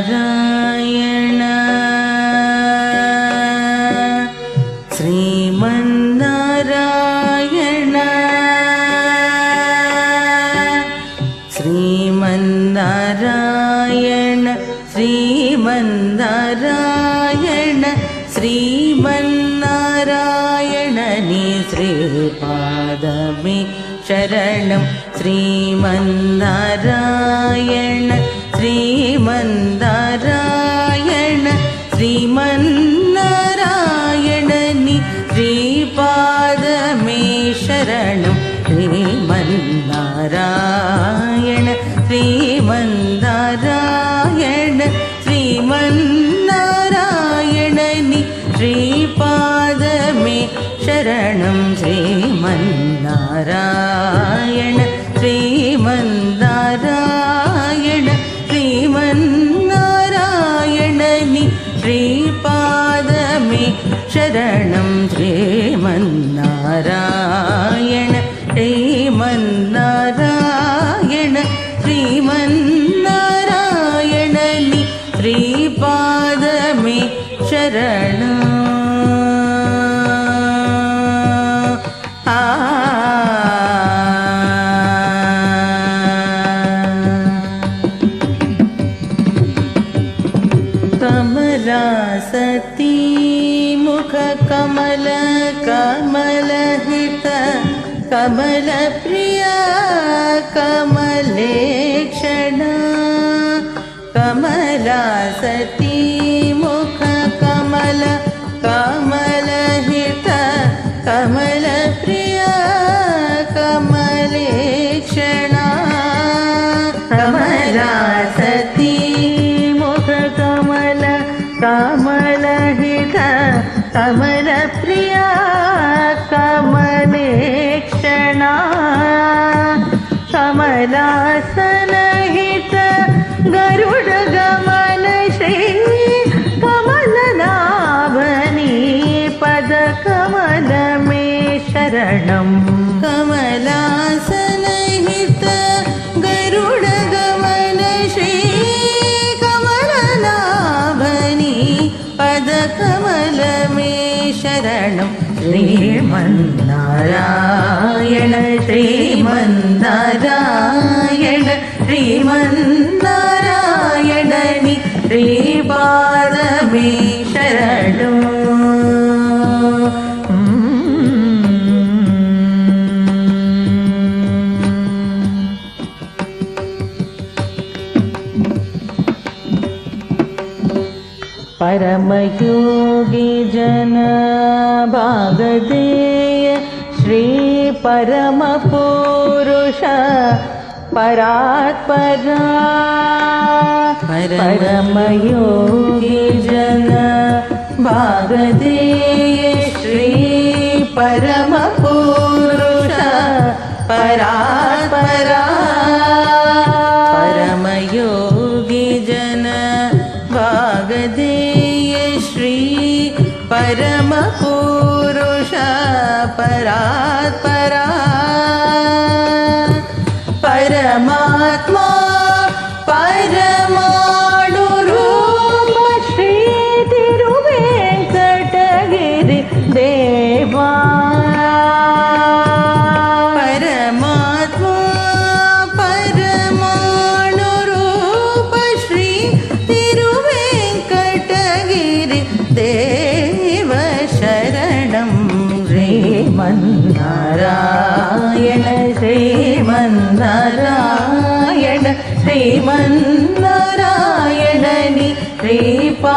శ్రీమన్నారాయణ శ్రీమన్నారాయణ శ్రీమన్నారాయణ శ్రీమన్నారాయణ శ్రీమన్నారాయణ నీ శ్రీపాదమే శరణం శ్రీమన్నారాయణ శ్రీమన్నారాయణ శ్రీమన్నారాయణ నీ శ్రీపాదమే శరణం శ్రీమన్నారాయణ శ్రీమన్నారాయణ శ్రీమన్నారాయణ నీ శ్రీపాదమే శరణం శ్రీమన్నారాయణ శ్రీమన్నారాయణ శ్రీమన్నారాయణ నీ శ్రీపాదమే శరణం శ్రీమన్నారాయణ శ్రీమన్నారాయణ శ్రీమన్నారాయణ నీ శ్రీపాదమే శరణం. कमलासती मुख कमल कमलहित कमलप्रिया कमलेक्षणा कमलासती मुख कमल कमलहित कमलप्रिया कमलेक्षणा कमलासती मुख कमल कमलहित कमलप्रिया कमलेक्षणा कमलासनहित गरुडगमन श्री कमलनाभनी पदकमल मे शरणं कमलासनहित गरुडगमन श्री पदकमल मे शरणं श्रीमन्नारायण श्रीमन्नारायण श्रीमन्नारायण नी श्रीपादमे शरणं. परमयोगी जन भागधेय श्री परम पुरुष परात्परा परमयोगी जन भागधेय श्री परम पुरुष परात्परा परमयोगी जन भागधेय श्री परम पुरुष परात्परा परमात्मा परमाणुरूप श्री तिरुवेंकटगिरि देवा परमात्मा परमाणुरूप श्री तिरुवेंकटगिरि देव शरणं श्रीमन्नारायण श्रीमन्नारायण श्रीमन्नारायण नी श्रीपा